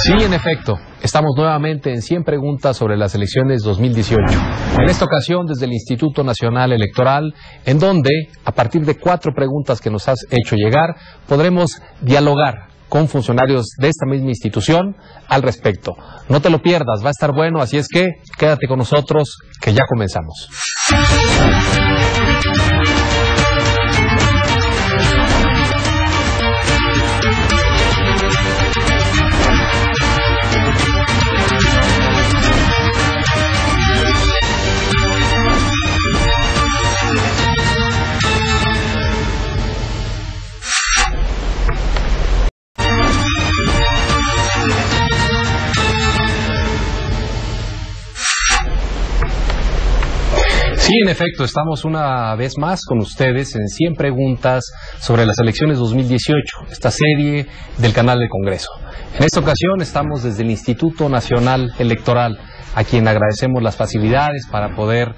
Sí, en efecto, estamos nuevamente en 100 preguntas sobre las elecciones 2018. En esta ocasión desde el Instituto Nacional Electoral, en donde, a partir de 4 preguntas que nos has hecho llegar, podremos dialogar con funcionarios de esta misma institución al respecto. No te lo pierdas, va a estar bueno, así es que quédate con nosotros, que ya comenzamos. Sí, en efecto, estamos una vez más con ustedes en 100 preguntas sobre las elecciones 2018, esta serie del canal del Congreso. En esta ocasión estamos desde el Instituto Nacional Electoral, a quien agradecemos las facilidades para poder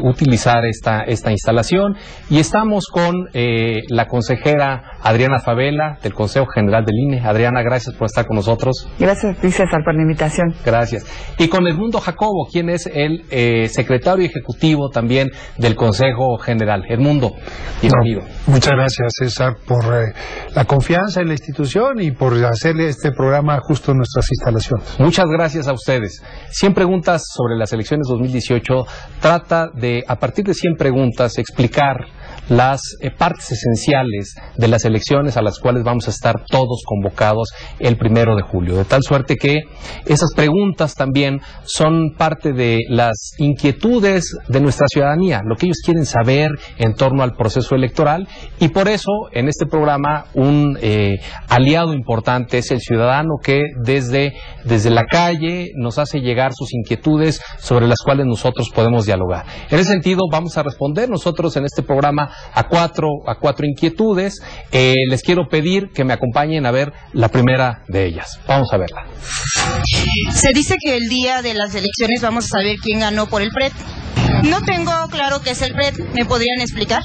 utilizar esta instalación, y estamos con la consejera Adriana Favela del Consejo General del INE. Adriana, gracias por estar con nosotros. Gracias, César, por la invitación. Gracias. Y con Edmundo Jacobo, quien es el secretario ejecutivo también del Consejo General. Edmundo, bienvenido. Muchas gracias, César, por la confianza en la institución y por hacerle este programa justo en nuestras instalaciones. Muchas gracias a ustedes. 100 preguntas sobre las elecciones 2018 trata de, a partir de 100 preguntas, explicar las partes esenciales de las elecciones a las cuales vamos a estar todos convocados el 1 de julio. De tal suerte que esas preguntas también son parte de las inquietudes de nuestra ciudadanía, lo que ellos quieren saber en torno al proceso electoral, y por eso en este programa un aliado importante es el ciudadano que desde la calle nos hace llegar sus inquietudes sobre las cuales nosotros podemos dialogar. En ese sentido vamos a responder nosotros en este programa a cuatro inquietudes. Les quiero pedir que me acompañen a ver la primera de ellas. Vamos a verla. Se dice que el día de las elecciones vamos a saber quién ganó por el PREP. No tengo claro qué es el PREP. ¿Me podrían explicar?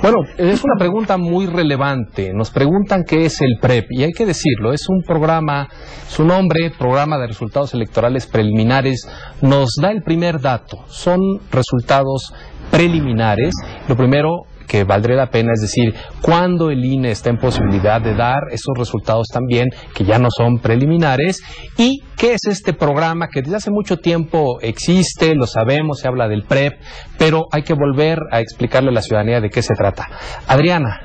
Bueno, es una pregunta muy relevante. Nos preguntan qué es el PREP, y hay que decirlo, es un programa, su nombre, Programa de Resultados Electorales Preliminares, nos da el primer dato. Son resultados preliminares. Lo primero que valdría la pena es decir, cuando el INE está en posibilidad de dar esos resultados también, que ya no son preliminares, y qué es este programa que desde hace mucho tiempo existe, lo sabemos, se habla del PREP, pero hay que volver a explicarle a la ciudadanía de qué se trata. Adriana.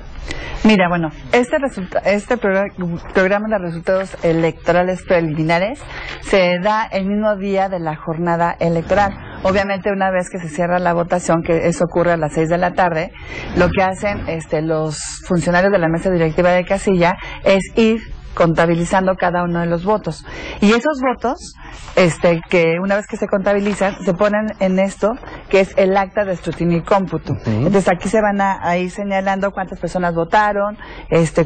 Mira, bueno, este programa de resultados electorales preliminares se da el mismo día de la jornada electoral. Obviamente, una vez que se cierra la votación, que eso ocurre a las 6 de la tarde, lo que hacen los funcionarios de la mesa directiva de casilla es ir contabilizando cada uno de los votos. Y esos votos, que una vez que se contabilizan, se ponen en esto, que es el acta de escrutinio y cómputo. Entonces aquí se van a ir señalando cuántas personas votaron,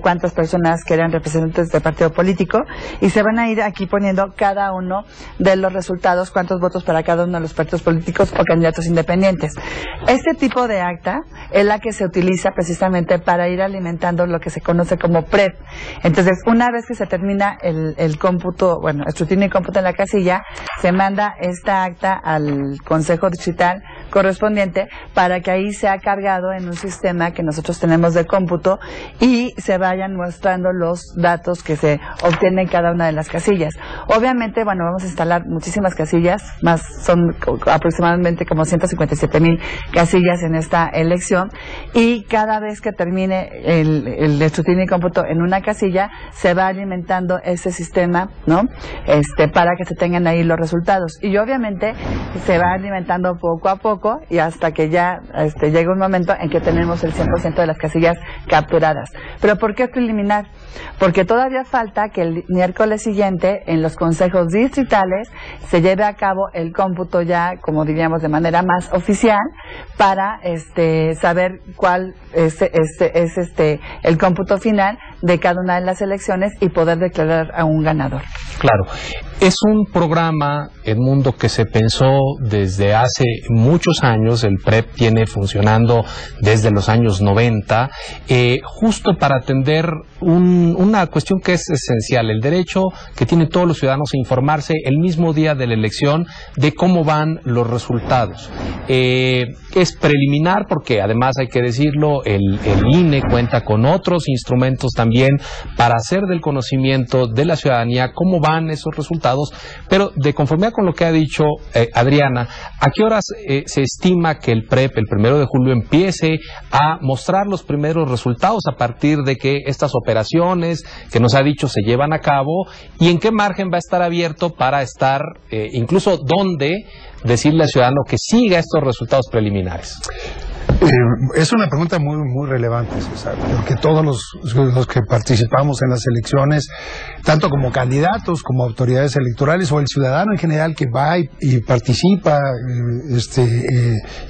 cuántas personas que eran representantes del partido político, y se van a ir aquí poniendo cada uno de los resultados, cuántos votos para cada uno de los partidos políticos o candidatos independientes. Este tipo de acta es la que se utiliza precisamente para ir alimentando lo que se conoce como PREP. Entonces, una vez que se termina el cómputo, escrutinio y cómputo en la casilla, se manda esta acta al Consejo Digital correspondiente para que ahí sea cargado en un sistema que nosotros tenemos de cómputo y se vayan mostrando los datos que se obtienen en cada una de las casillas. Obviamente, vamos a instalar muchísimas casillas, son aproximadamente como 157,000 casillas en esta elección, y cada vez que termine el escrutinio y cómputo en una casilla, se va alimentando ese sistema, ¿no? Para que se tengan ahí los resultados. Y obviamente se va alimentando poco a poco y hasta que ya llega un momento en que tenemos el 100% de las casillas capturadas. ¿Pero por qué preliminar? Porque todavía falta que el miércoles siguiente en los consejos distritales se lleve a cabo el cómputo ya, como diríamos, de manera más oficial, para saber cuál es el cómputo final de cada una de las elecciones y poder declarar a un ganador. Claro. Es un programa, Edmundo, que se pensó desde hace muchos años. El PREP tiene funcionando desde los años 90, justo para atender una cuestión que es esencial, el derecho que tienen todos los ciudadanos a informarse el mismo día de la elección de cómo van los resultados. Es preliminar porque, además hay que decirlo, el INE cuenta con otros instrumentos también para hacer del conocimiento de la ciudadanía cómo van esos resultados, pero de conformidad con lo que ha dicho Adriana, ¿a qué horas se estima que el PREP el 1 de julio empiece a mostrar los primeros resultados a partir de que estas operaciones que nos ha dicho se llevan a cabo, y en qué margen va a estar abierto para estar, incluso dónde decirle al ciudadano que siga estos resultados preliminares? Es una pregunta muy relevante, César, porque todos los que participamos en las elecciones, tanto como candidatos, como autoridades electorales, o el ciudadano en general que va y participa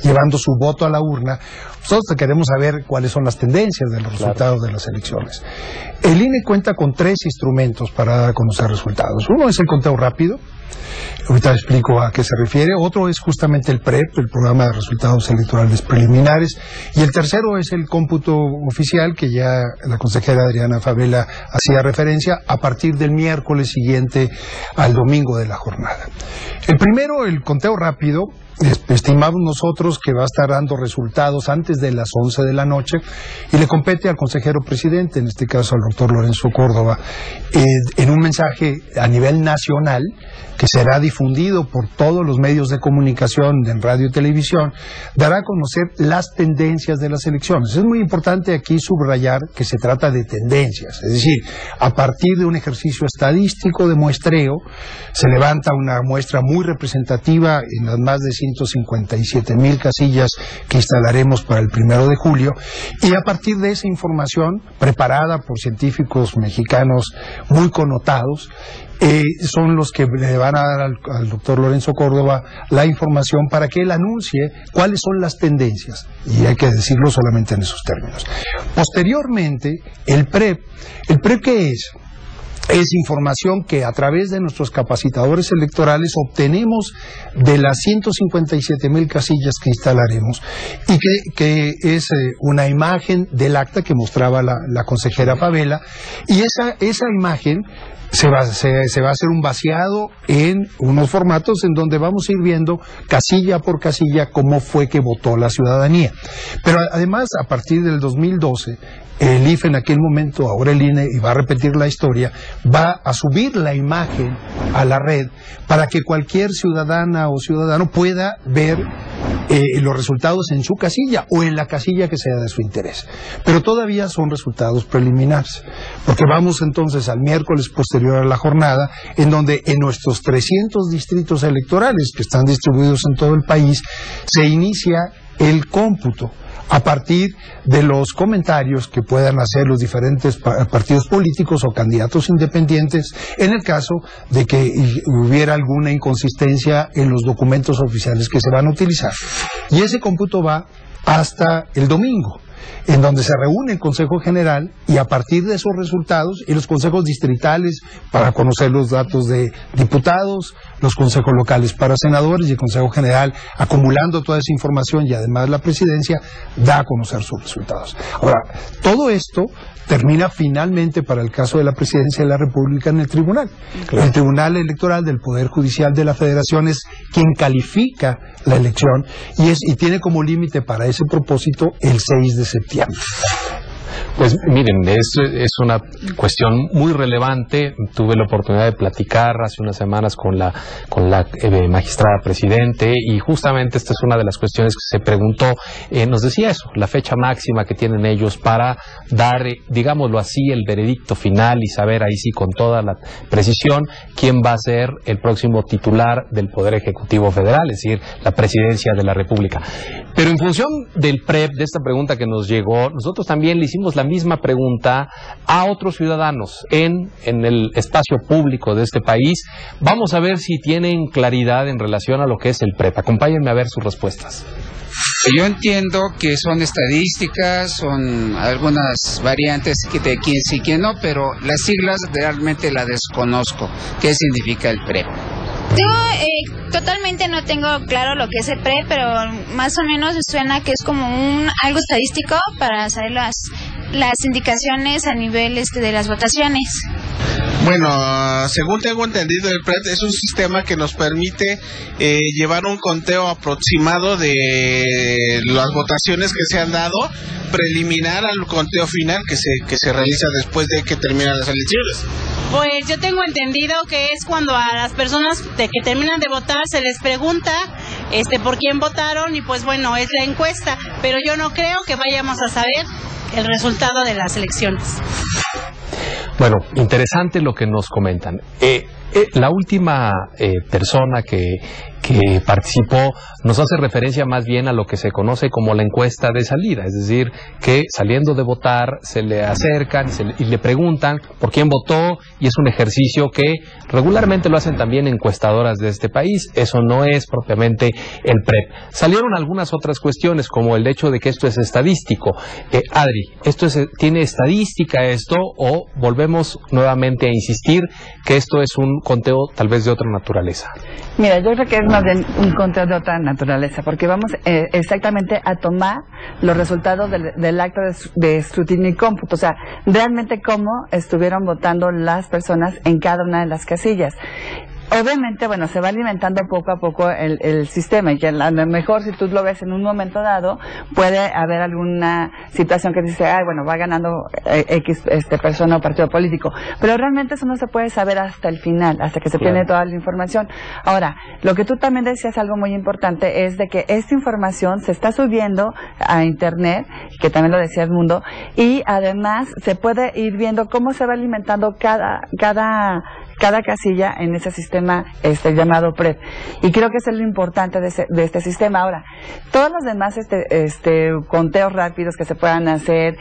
llevando su voto a la urna, nosotros queremos saber cuáles son las tendencias de los resultados de las elecciones. El INE cuenta con 3 instrumentos para dar a conocer resultados. Uno es el conteo rápido. Ahorita explico a qué se refiere. Otro es justamente el PREP, el Programa de Resultados Electorales Preliminares. Y el tercero es el cómputo oficial, que ya la consejera Adriana Favela hacía referencia, a partir del miércoles siguiente al domingo de la jornada. El primero, el conteo rápido, estimamos nosotros que va a estar dando resultados antes de las 11 de la noche, y le compete al consejero presidente, en este caso al doctor Lorenzo Córdoba, en un mensaje a nivel nacional que será difundido por todos los medios de comunicación, en radio y televisión, dará a conocer las tendencias de las elecciones. Es muy importante aquí subrayar que se trata de tendencias, es decir, a partir de un ejercicio estadístico de muestreo, se levanta una muestra muy representativa en las más de 157,000 casillas que instalaremos para el 1 de julio, y a partir de esa información, preparada por científicos mexicanos muy connotados, son los que le van a dar al doctor Lorenzo Córdoba la información para que él anuncie cuáles son las tendencias, y hay que decirlo solamente en esos términos. Posteriormente, el PREP, ¿qué es? Es información que a través de nuestros capacitadores electorales obtenemos de las 157,000 casillas que instalaremos, y que es una imagen del acta que mostraba la consejera Favela, y esa imagen se va a hacer un vaciado en unos formatos en donde vamos a ir viendo casilla por casilla cómo fue que votó la ciudadanía. Pero además, a partir del 2012, el IFE en aquel momento, ahora el INE, y va a repetir la historia, va a subir la imagen a la red para que cualquier ciudadana o ciudadano pueda ver los resultados en su casilla o en la casilla que sea de su interés. Pero todavía son resultados preliminares, porque vamos entonces al miércoles posterior a la jornada, en donde en nuestros 300 distritos electorales que están distribuidos en todo el país, se inicia el cómputo a partir de los comentarios que puedan hacer los diferentes partidos políticos o candidatos independientes en el caso de que hubiera alguna inconsistencia en los documentos oficiales que se van a utilizar. Y ese cómputo va hasta el domingo, en donde se reúne el Consejo General, y a partir de esos resultados, y los consejos distritales para conocer los datos de diputados, los consejos locales para senadores, y el Consejo General, acumulando toda esa información, y además la presidencia, da a conocer sus resultados. Ahora, todo esto termina finalmente, para el caso de la presidencia de la República, en el tribunal. Claro. El Tribunal Electoral del Poder Judicial de la Federación es quien califica la elección, y tiene como límite para ese propósito el 6 de septiembre. Pues miren, es una cuestión muy relevante. Tuve la oportunidad de platicar hace unas semanas con la magistrada presidente, y justamente esta es una de las cuestiones que se preguntó. Nos decía eso, la fecha máxima que tienen ellos para dar, digámoslo así, el veredicto final y saber ahí sí con toda la precisión quién va a ser el próximo titular del Poder Ejecutivo Federal, es decir, la presidencia de la República. Pero en función del PREP, de esta pregunta que nos llegó, nosotros también le hicimos la misma pregunta a otros ciudadanos en el espacio público de este país. Vamos a ver si tienen claridad en relación a lo que es el PREP. Acompáñenme a ver sus respuestas. Yo entiendo que son estadísticas, son algunas variantes de quién sí, quién no, pero las siglas realmente las desconozco. ¿Qué significa el PREP? Yo totalmente no tengo claro lo que es el PREP, pero más o menos suena que es como algo estadístico para saber las indicaciones a nivel de las votaciones. Bueno, según tengo entendido, el PREP es un sistema que nos permite llevar un conteo aproximado de las votaciones que se han dado, preliminar al conteo final que se realiza después de que terminan las elecciones. Pues yo tengo entendido que es cuando a las personas que terminan de votar se les pregunta por quién votaron, y pues bueno, es la encuesta, pero yo no creo que vayamos a saber el resultado de las elecciones. Bueno, interesante lo que nos comentan. La última persona que participó nos hace referencia más bien a lo que se conoce como la encuesta de salida, es decir, que saliendo de votar se le acercan y le preguntan por quién votó, y es un ejercicio que regularmente lo hacen también encuestadoras de este país. Eso no es propiamente el PREP. Salieron algunas otras cuestiones, como el hecho de que esto es estadístico. Adri, ¿tiene estadística esto, o volvemos nuevamente a insistir que esto es un conteo tal vez de otra naturaleza? Mira, yo creo que es más bien un conteo de otra naturaleza, porque vamos exactamente a tomar los resultados del acto de escrutinio y cómputo, o sea, realmente cómo estuvieron votando las personas en cada una de las casillas. Obviamente, bueno, se va alimentando poco a poco el sistema, y que a lo mejor, si tú lo ves en un momento dado, puede haber alguna situación que dice, bueno, va ganando X persona o partido político, pero realmente eso no se puede saber hasta el final, hasta que se tiene toda la información. Ahora, lo que tú también decías, algo muy importante, es de que esta información se está subiendo a internet, que también lo decía Edmundo, y además se puede ir viendo cómo se va alimentando cada casilla en ese sistema llamado PREP, y creo que eso es lo importante de este sistema. Ahora, todos los demás conteos rápidos que se puedan hacer,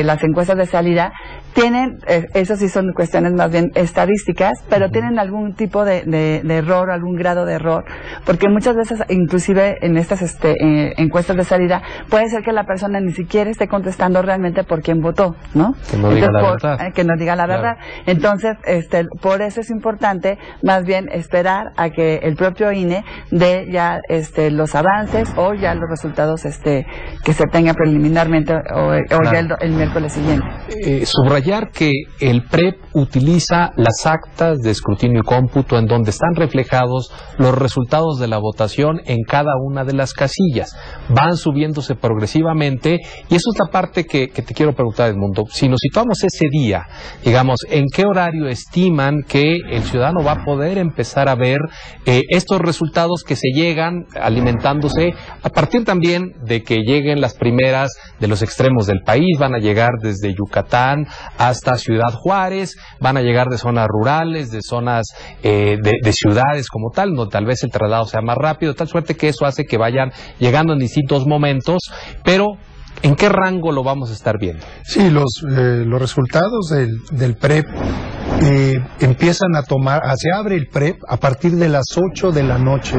las encuestas de salida, tienen, eso sí son cuestiones más bien estadísticas, pero tienen algún tipo de error, algún grado de error, porque muchas veces, inclusive en estas encuestas de salida, puede ser que la persona ni siquiera esté contestando realmente por quién votó, ¿no? Que no diga la verdad. Que no diga la verdad. Entonces, por eso es importante más bien esperar a que el propio INE dé ya los avances, o ya los resultados que se tenga preliminarmente, o ya el miércoles siguiente. Subrayar que el PREP utiliza las actas de escrutinio y cómputo, en donde están reflejados los resultados de la votación en cada una de las casillas. Van subiéndose progresivamente, y eso es la parte que te quiero preguntar, Edmundo. Si nos situamos ese día, digamos, ¿en qué horario estiman que el ciudadano va a poder empezar a ver estos resultados que se llegan alimentándose a partir también de que lleguen las primeras de los extremos del país? Van a llegar desde Yucatán hasta Ciudad Juárez, van a llegar de zonas rurales, de zonas de ciudades como tal, donde tal vez el traslado sea más rápido, de tal suerte que eso hace que vayan llegando en distintos momentos, pero ¿en qué rango lo vamos a estar viendo? Sí, los resultados del PREP empiezan a tomar, se abre el PREP a partir de las 8 de la noche,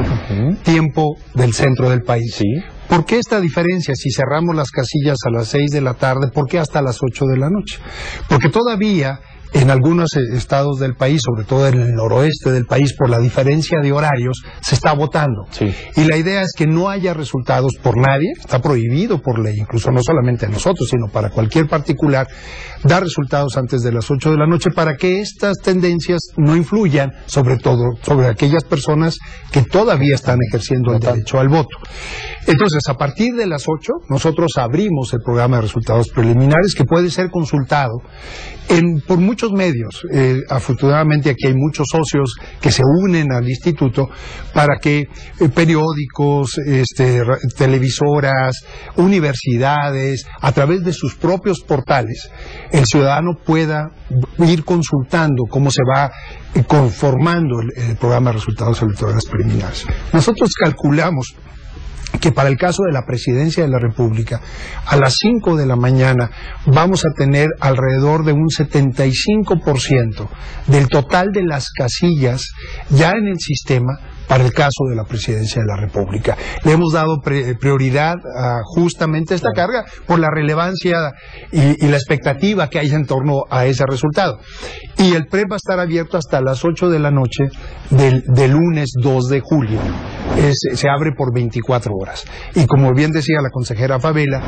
tiempo del centro del país. Sí. ¿Por qué esta diferencia? Si cerramos las casillas a las 6 de la tarde, ¿por qué hasta las 8 de la noche? Porque todavía en algunos estados del país, sobre todo en el noroeste del país, por la diferencia de horarios, se está votando. Sí. Y la idea es que no haya resultados por nadie, está prohibido por ley, incluso no solamente a nosotros, sino para cualquier particular, dar resultados antes de las 8 de la noche, para que estas tendencias no influyan, sobre todo, sobre aquellas personas que todavía están ejerciendo el derecho al voto. Entonces, a partir de las 8, nosotros abrimos el programa de resultados preliminares, que puede ser consultado por muchos medios. Afortunadamente aquí hay muchos socios que se unen al instituto para que periódicos, televisoras, universidades, a través de sus propios portales, el ciudadano pueda ir consultando cómo se va conformando el programa de resultados electorales preliminares. Nosotros calculamos que para el caso de la Presidencia de la República, a las 5 de la mañana vamos a tener alrededor de un 75% del total de las casillas ya en el sistema para el caso de la presidencia de la República. Le hemos dado prioridad a justamente esta carga por la relevancia y la expectativa que hay en torno a ese resultado. Y el PREP va a estar abierto hasta las 8 de la noche del lunes 2 de julio. Se abre por 24 horas. Y como bien decía la consejera Favela,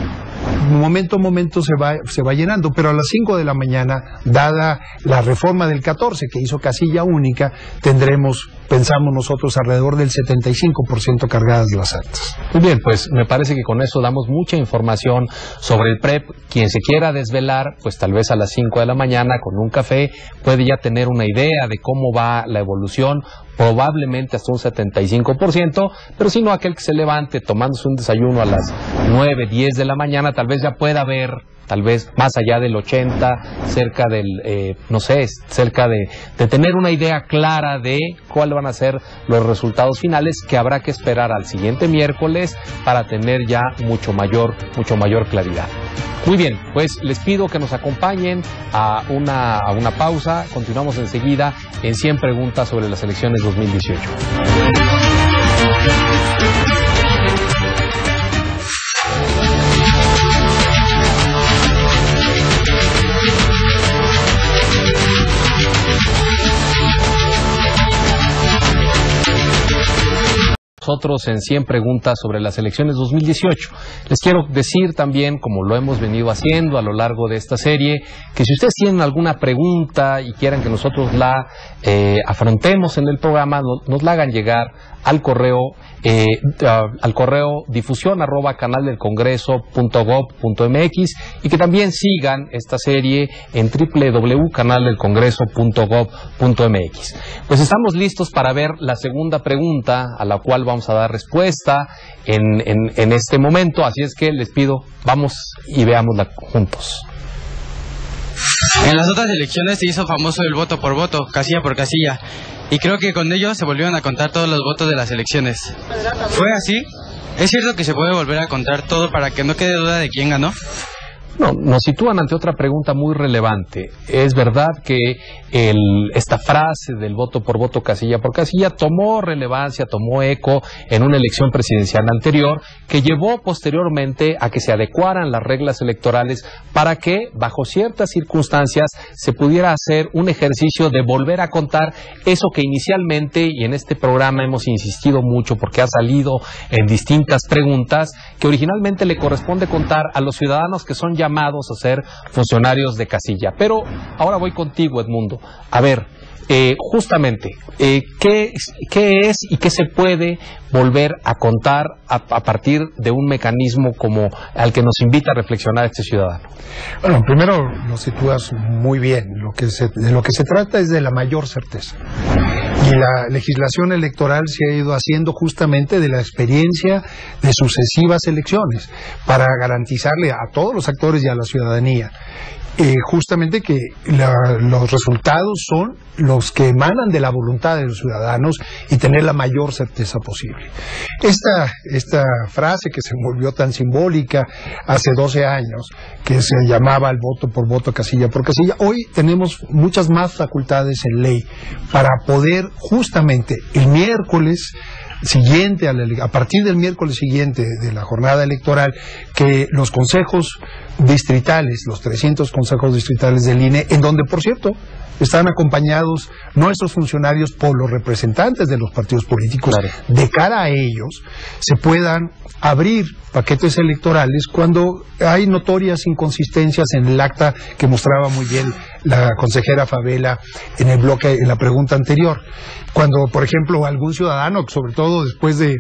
momento a momento se va llenando, pero a las 5 de la mañana, dada la reforma del 14 que hizo casilla única, tendremos, pensamos nosotros, alrededor del 75% cargadas las actas. Muy bien, pues me parece que con eso damos mucha información sobre el PREP. Quien se quiera desvelar, pues tal vez a las 5 de la mañana con un café puede ya tener una idea de cómo va la evolución, probablemente hasta un 75%, pero si no, aquel que se levante tomándose un desayuno a las 9, 10 de la mañana, tal vez ya pueda ver, tal vez más allá del 80, cerca del, no sé, cerca de tener una idea clara de cuáles van a ser los resultados finales, que habrá que esperar al siguiente miércoles para tener ya mucho mayor claridad. Muy bien, pues les pido que nos acompañen a una pausa. Continuamos enseguida en 100 preguntas sobre las elecciones 2018. Nosotros en 100 preguntas sobre las elecciones 2018. Les quiero decir también, como lo hemos venido haciendo a lo largo de esta serie, que si ustedes tienen alguna pregunta y quieran que nosotros la afrontemos en el programa, nos la hagan llegar al correo difusión@canaldelcongreso.gov.mx, y que también sigan esta serie en www.canaldelcongreso.gov.mx. Pues estamos listos para ver la segunda pregunta, a la cual vamos a dar respuesta en este momento, así es que les pido, vamos y veámosla juntos. En las otras elecciones se hizo famoso el voto por voto, casilla por casilla, y creo que con ello se volvieron a contar todos los votos de las elecciones. ¿Fue así? ¿Es cierto que se puede volver a contar todo para que no quede duda de quién ganó? No, nos sitúan ante otra pregunta muy relevante. Es verdad que esta frase del voto por voto, casilla por casilla, tomó relevancia, tomó eco en una elección presidencial anterior, que llevó posteriormente a que se adecuaran las reglas electorales para que, bajo ciertas circunstancias, se pudiera hacer un ejercicio de volver a contar eso que inicialmente, y en este programa hemos insistido mucho porque ha salido en distintas preguntas, que originalmente le corresponde contar a los ciudadanos que son llamados a ser funcionarios de casilla. Pero ahora voy contigo, Edmundo. A ver, justamente, ¿qué es y qué se puede volver a contar a partir de un mecanismo como al que nos invita a reflexionar este ciudadano? Bueno, primero lo sitúas muy bien. De lo que se trata es de la mayor certeza. Y la legislación electoral se ha ido haciendo justamente de la experiencia de sucesivas elecciones para garantizarle a todos los actores y a la ciudadanía justamente que los resultados son los que emanan de la voluntad de los ciudadanos y tener la mayor certeza posible. Esta frase que se volvió tan simbólica hace 12 años, que se llamaba el voto por voto, casilla por casilla, hoy tenemos muchas más facultades en ley para poder justamente el miércoles siguiente, a partir del miércoles siguiente de la jornada electoral, que los consejos distritales, los 300 consejos distritales del INE, en donde, por cierto, están acompañados nuestros funcionarios por los representantes de los partidos políticos, claro, de cara a ellos, se puedan abrir paquetes electorales cuando hay notorias inconsistencias en el acta que mostraba muy bien la consejera Favela en el bloque, en la pregunta anterior. Cuando, por ejemplo, algún ciudadano, sobre todo después de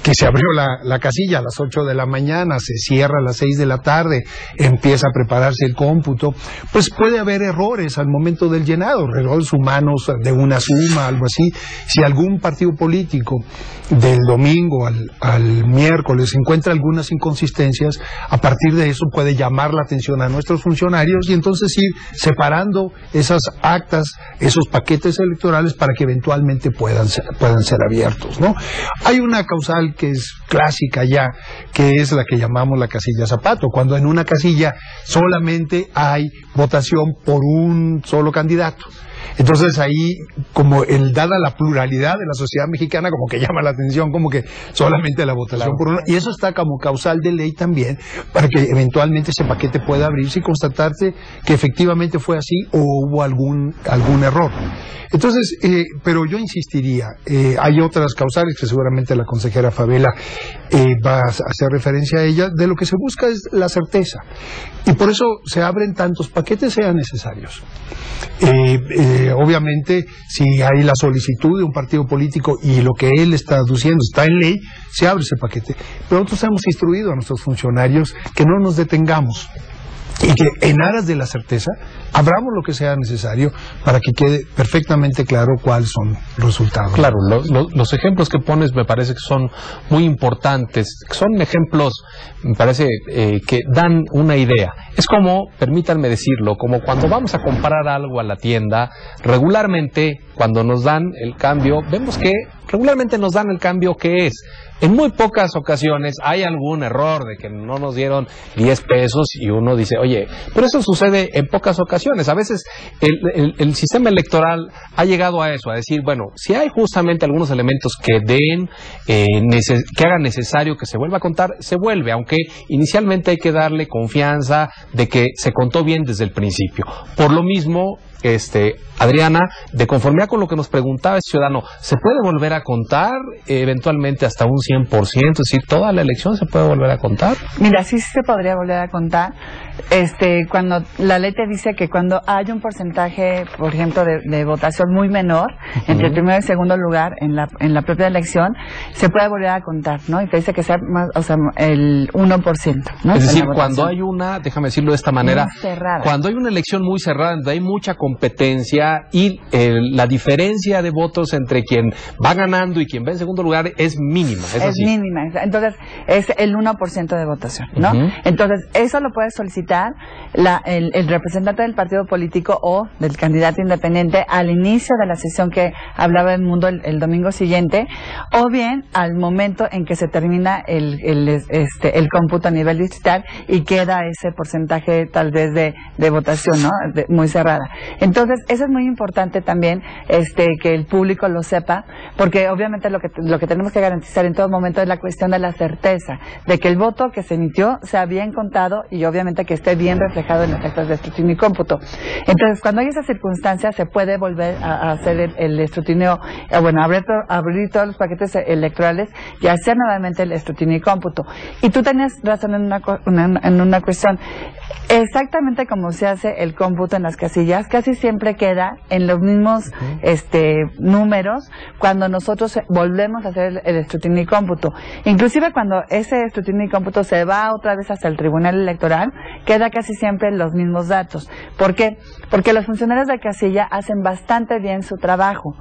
que se abrió la casilla a las 8 de la mañana, se cierra a las 6 de la tarde, empieza a prepararse el cómputo, pues puede haber errores al momento del llenado, errores humanos de una suma, algo así. Si algún partido político del domingo al miércoles encuentra algunas inconsistencias, a partir de eso puede llamar la atención a nuestros funcionarios y entonces ir separando esas actas, esos paquetes electorales para que eventualmente puedan ser abiertos, ¿no? Hay una causal que es clásica ya, que es la que llamamos la casilla zapato, cuando en una casilla solamente hay votación por un solo candidato. Entonces ahí, como dada la pluralidad de la sociedad mexicana, como que llama la atención, como que solamente la votación por uno, y eso está como causal de ley también, para que eventualmente ese paquete pueda abrirse y constatarse que efectivamente fue así o hubo algún error. Entonces, pero yo insistiría, hay otras causales que seguramente la consejera Favela va a hacer referencia a ella, de lo que se busca es la certeza, y por eso se abren tantos paquetes sean necesarios. Obviamente, si hay la solicitud de un partido político y lo que él está aduciendo está en ley, se abre ese paquete. Pero nosotros hemos instruido a nuestros funcionarios que no nos detengamos y que en aras de la certeza abramos lo que sea necesario para que quede perfectamente claro cuáles son los resultados. Claro, los ejemplos que pones me parece que son muy importantes, son ejemplos, me parece que dan una idea. Es como, permítanme decirlo, como cuando vamos a comprar algo a la tienda, regularmente cuando nos dan el cambio, vemos que regularmente nos dan el cambio que es. En muy pocas ocasiones hay algún error de que no nos dieron 10 pesos y uno dice, oye, pero eso sucede en pocas ocasiones. A veces el sistema electoral ha llegado a eso, a decir, bueno, si hay justamente algunos elementos que que hagan necesario que se vuelva a contar, se vuelve, aunque inicialmente hay que darle confianza de que se contó bien desde el principio. Por lo mismo, Adriana, de conformidad con lo que nos preguntaba el ciudadano, ¿se puede volver a contar eventualmente hasta un 100%? Es decir, ¿toda la elección se puede volver a contar? Mira, sí se podría volver a contar. Cuando la ley te dice que cuando hay un porcentaje, por ejemplo, de votación muy menor, entre el primero y segundo lugar en la propia elección, se puede volver a contar, ¿no? Y te dice que sea más, o sea, el 1%, ¿no? Es decir, cuando hay déjame decirlo de esta manera, cerrada. Cuando hay una elección muy cerrada, donde hay mucha competencia y la diferencia de votos entre quien va ganando y quien va en segundo lugar es mínima. Es mínima. Entonces, es el 1% de votación, ¿no? Entonces, eso lo puede solicitar el representante del partido político o del candidato independiente al inicio de la sesión que hablaba el Mundo el domingo siguiente, o bien al momento en que se termina el cómputo a nivel digital y queda ese porcentaje tal vez de votación, ¿no? Muy cerrada. Entonces, eso es muy importante también, que el público lo sepa, porque obviamente lo que tenemos que garantizar en todo momento es la cuestión de la certeza, de que el voto que se emitió sea bien contado y obviamente que esté bien reflejado en las actas de escrutinio y cómputo. Entonces, cuando hay esa circunstancia, se puede volver a hacer el escrutinio, abrir todos los paquetes electorales y hacer nuevamente el escrutinio y cómputo. Y tú tenías razón en una cuestión. Exactamente como se hace el cómputo en las casillas, casi siempre queda en los mismos números cuando nosotros volvemos a hacer el escrutinio y cómputo. Inclusive cuando ese escrutinio y cómputo se va otra vez hasta el Tribunal Electoral, queda casi siempre los mismos datos. ¿Por qué? Porque los funcionarios de casilla hacen bastante bien su trabajo.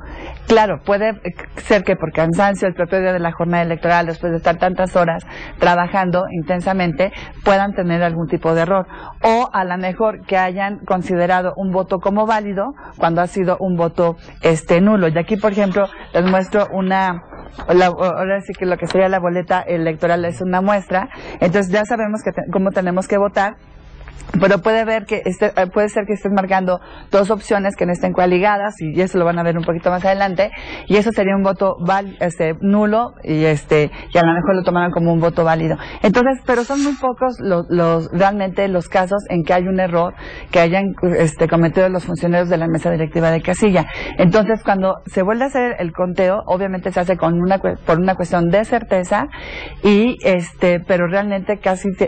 Claro, puede ser que por cansancio el propio día de la jornada electoral, después de estar tantas horas trabajando intensamente, puedan tener algún tipo de error. O a lo mejor que hayan considerado un voto como válido cuando ha sido un voto nulo. Y aquí, por ejemplo, les muestro ahora sí que lo que sería la boleta electoral es una muestra. Entonces ya sabemos cómo tenemos que votar. Pero puede ser que estén marcando dos opciones que no estén coaligadas, y eso lo van a ver un poquito más adelante, y eso sería un voto nulo, y a lo mejor lo tomaron como un voto válido. Entonces, pero son muy pocos realmente los casos en que hay un error que hayan cometido los funcionarios de la mesa directiva de casilla. Entonces, cuando se vuelve a hacer el conteo, obviamente se hace por una cuestión de certeza, y pero realmente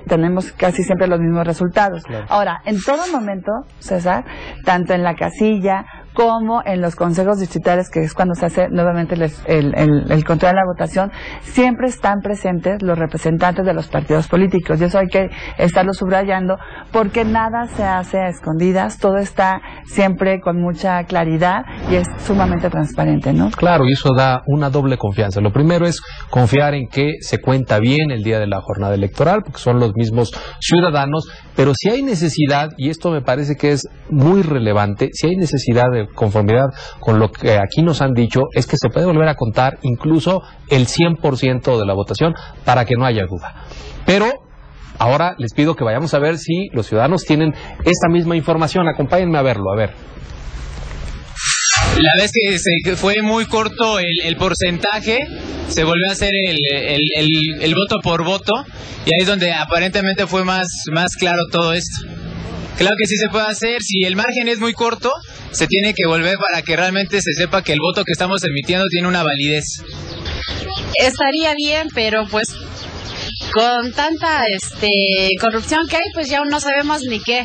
tenemos casi siempre los mismos resultados. Claro. Ahora, en todo momento, César, tanto en la casilla como en los consejos distritales, que es cuando se hace nuevamente el control de la votación, siempre están presentes los representantes de los partidos políticos. Y eso hay que estarlo subrayando, porque nada se hace a escondidas, todo está siempre con mucha claridad y es sumamente transparente, ¿no? Claro, y eso da una doble confianza. Lo primero es confiar en que se cuenta bien el día de la jornada electoral, porque son los mismos ciudadanos, pero si hay necesidad, y esto me parece que es muy relevante, si hay necesidad de conformidad con lo que aquí nos han dicho, es que se puede volver a contar incluso el 100% de la votación para que no haya duda. Pero ahora les pido que vayamos a ver si los ciudadanos tienen esta misma información. Acompáñenme a verlo, a ver. La vez que fue muy corto el porcentaje, se volvió a hacer el voto por voto, y ahí es donde aparentemente fue más claro todo esto. Claro que sí se puede hacer, si el margen es muy corto, se tiene que volver para que realmente se sepa que el voto que estamos emitiendo tiene una validez. Estaría bien, pero pues con tanta corrupción que hay, pues ya no sabemos ni qué.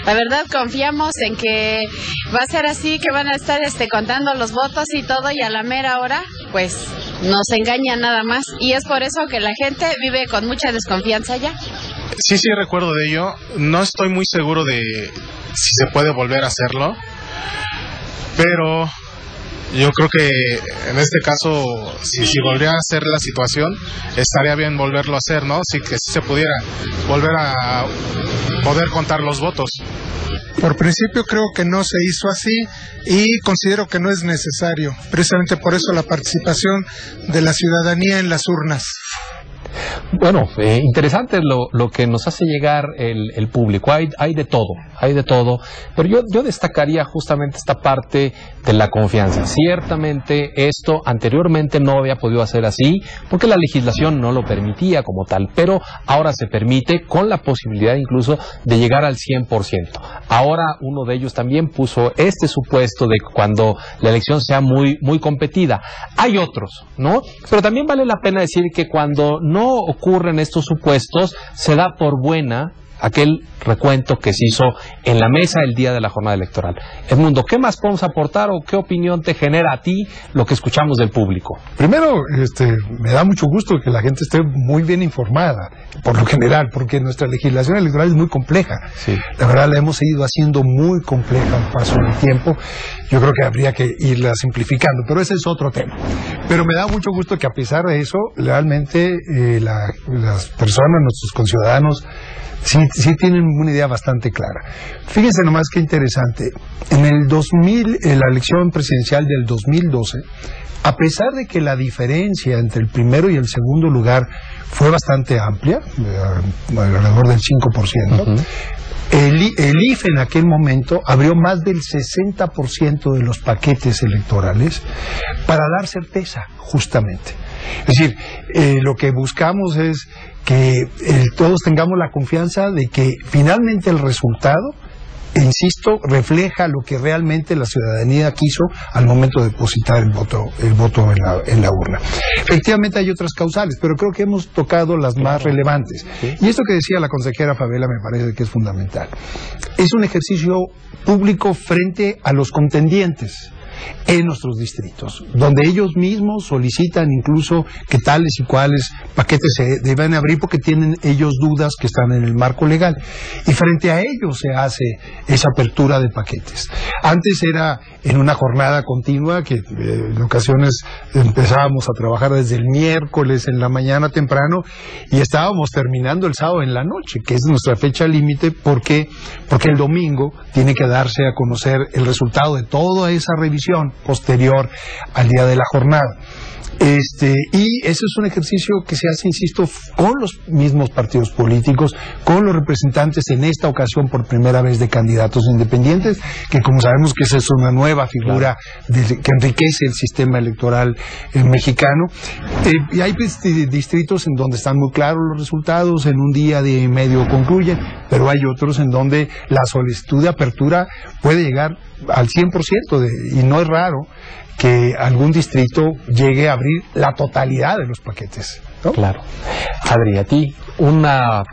La verdad confiamos en que va a ser así, que van a estar contando los votos y todo, y a la mera hora pues nos engañan nada más, y es por eso que la gente vive con mucha desconfianza ya. Sí, recuerdo de ello. No estoy muy seguro de si se puede volver a hacerlo, pero yo creo que en este caso, si volviera a ser la situación, estaría bien volverlo a hacer, ¿no? Sí, que sí se pudiera volver a poder contar los votos. Por principio creo que no se hizo así y considero que no es necesario. Precisamente por eso la participación de la ciudadanía en las urnas. Bueno, interesante lo que nos hace llegar el público. Hay de todo, pero yo destacaría justamente esta parte de la confianza. Ciertamente esto anteriormente no había podido hacer así porque la legislación no lo permitía como tal, pero ahora se permite con la posibilidad incluso de llegar al 100%. Ahora uno de ellos también puso este supuesto de cuando la elección sea muy competida. Hay otros, ¿no? Pero también vale la pena decir que cuando no ocurren estos supuestos, se da por buena aquel recuento que se hizo en la mesa el día de la jornada electoral. Edmundo, ¿qué más podemos aportar o qué opinión te genera a ti lo que escuchamos del público? Primero, me da mucho gusto que la gente esté muy bien informada, por lo general, porque nuestra legislación electoral es muy compleja. Sí. La verdad, la hemos ido haciendo muy compleja al paso del tiempo. Yo creo que habría que irla simplificando, pero ese es otro tema. Pero me da mucho gusto que a pesar de eso, realmente las personas, nuestros conciudadanos, sí tienen una idea bastante clara. Fíjense nomás qué interesante. En el 2000, en la elección presidencial del 2012, a pesar de que la diferencia entre el primero y el segundo lugar fue bastante amplia, alrededor del 5%, el IFE en aquel momento abrió más del 60% de los paquetes electorales para dar certeza, justamente. Es decir, lo que buscamos es que todos tengamos la confianza de que finalmente el resultado, insisto, refleja lo que realmente la ciudadanía quiso al momento de depositar el voto en la urna. Efectivamente hay otras causales, pero creo que hemos tocado las más relevantes. ¿Sí? Y esto que decía la consejera Fabiola me parece que es fundamental. Es un ejercicio público frente a los contendientes en nuestros distritos, donde ellos mismos solicitan incluso que tales y cuales paquetes se deben abrir porque tienen ellos dudas que están en el marco legal, y frente a ellos se hace esa apertura de paquetes. Antes era en una jornada continua que en ocasiones empezábamos a trabajar desde el miércoles en la mañana temprano y estábamos terminando el sábado en la noche, que es nuestra fecha límite, porque el domingo tiene que darse a conocer el resultado de toda esa revisión posterior al día de la jornada. Y ese es un ejercicio que se hace, insisto, con los mismos partidos políticos, con los representantes en esta ocasión por primera vez de candidatos independientes, que como sabemos que esa es una nueva figura que enriquece el sistema electoral mexicano. Y hay distritos en donde están muy claros los resultados, en un día de medio concluyen, pero hay otros en donde la solicitud de apertura puede llegar al 100%, y no es raro que algún distrito llegue a abrir la totalidad de los paquetes, ¿no? Claro. Adri, a ti, una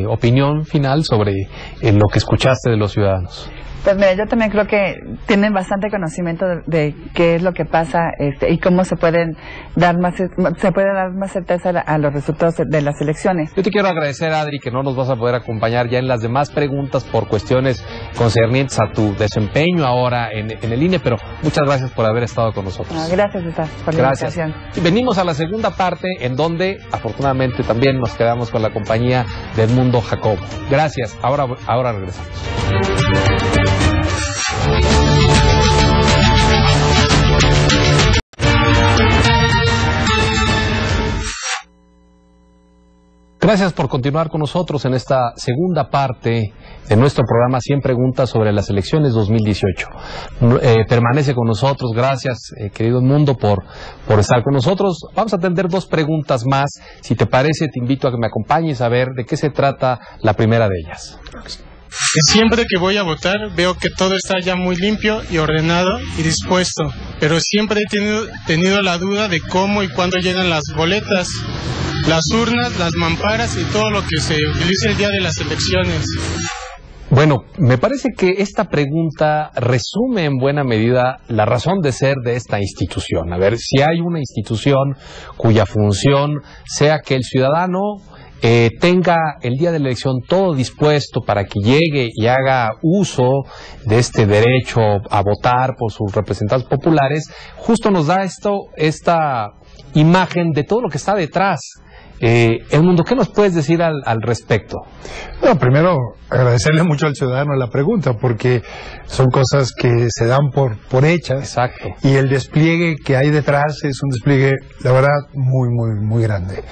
opinión final sobre lo que escuchaste de los ciudadanos. Pues mira, yo también creo que tienen bastante conocimiento de qué es lo que pasa y cómo se puede dar más certeza a los resultados de las elecciones. Yo te quiero agradecer, Adri, que no nos vas a poder acompañar ya en las demás preguntas por cuestiones concernientes a tu desempeño ahora en el INE, pero muchas gracias por haber estado con nosotros. Gracias, César, por la invitación. Y venimos a la segunda parte, en donde afortunadamente también nos quedamos con la compañía de Edmundo Jacobo. Gracias, ahora regresamos. Gracias por continuar con nosotros en esta segunda parte de nuestro programa 100 preguntas sobre las elecciones 2018. Permanece con nosotros, gracias querido Edmundo por estar con nosotros. Vamos a atender 2 preguntas más. Si te parece, te invito a que me acompañes a ver de qué se trata la primera de ellas. Siempre que voy a votar veo que todo está ya muy limpio y ordenado y dispuesto, pero siempre he tenido la duda de cómo y cuándo llegan las boletas, las urnas, las mamparas y todo lo que se utiliza el día de las elecciones. Bueno, me parece que esta pregunta resume en buena medida la razón de ser de esta institución. A ver, si hay una institución cuya función sea que el ciudadano tenga el día de la elección todo dispuesto para que llegue y haga uso de este derecho a votar por sus representantes populares, justo nos da esta imagen de todo lo que está detrás. Edmundo, ¿qué nos puedes decir al respecto? No, primero agradecerle mucho al ciudadano la pregunta, porque son cosas que se dan por hechas. Exacto. Y el despliegue que hay detrás es un despliegue, la verdad, muy grande.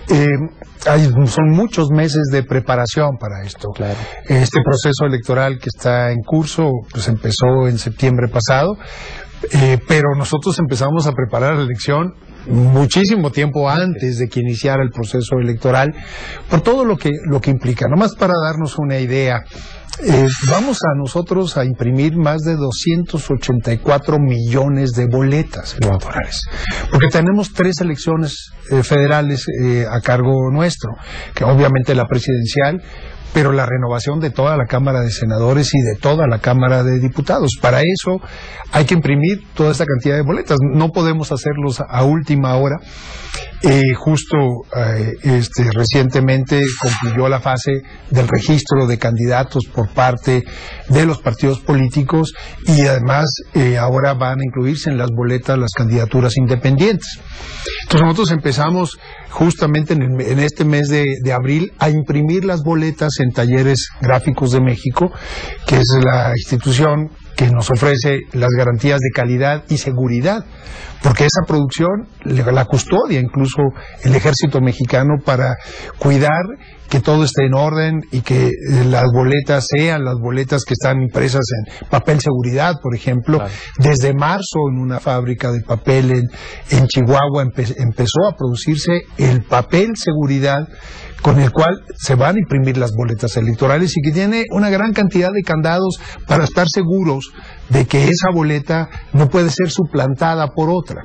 Son muchos meses de preparación para esto. Claro. Este proceso electoral que está en curso, pues empezó en septiembre pasado, pero nosotros empezamos a preparar la elección muchísimo tiempo antes de que iniciara el proceso electoral, por todo lo que implica. Nomás para darnos una idea, vamos a nosotros a imprimir más de 284 millones de boletas electorales, porque tenemos 3 elecciones federales a cargo nuestro, que obviamente la presidencial, pero la renovación de toda la Cámara de Senadores y de toda la Cámara de Diputados. Para eso hay que imprimir toda esta cantidad de boletas. No podemos hacerlos a última hora. Recientemente concluyó la fase del registro de candidatos por parte de los partidos políticos y además ahora van a incluirse en las boletas las candidaturas independientes. Entonces nosotros empezamos justamente en este mes de abril a imprimir las boletas en Talleres Gráficos de México, que es la institución que nos ofrece las garantías de calidad y seguridad, porque esa producción la custodia incluso el Ejército Mexicano para cuidar que todo esté en orden y que las boletas sean las boletas que están impresas en papel seguridad, por ejemplo. Claro. Desde marzo en una fábrica de papel en Chihuahua empezó a producirse el papel seguridad con el cual se van a imprimir las boletas electorales y que tiene una gran cantidad de candados para estar seguros de que esa boleta no puede ser suplantada por otra.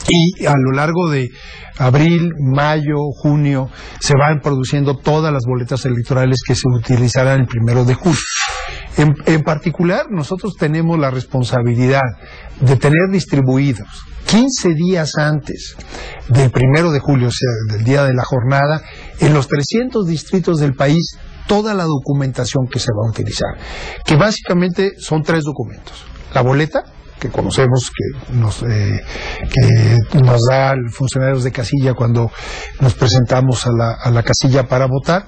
Y a lo largo de abril, mayo, junio, se van produciendo todas las boletas electorales que se utilizarán el 1 de julio. En particular, nosotros tenemos la responsabilidad de tener distribuidos 15 días antes del 1 de julio, o sea, del día de la jornada, en los 300 distritos del país, toda la documentación que se va a utilizar, que básicamente son 3 documentos. La boleta, que conocemos que nos da el funcionarios de casilla cuando nos presentamos a la casilla para votar,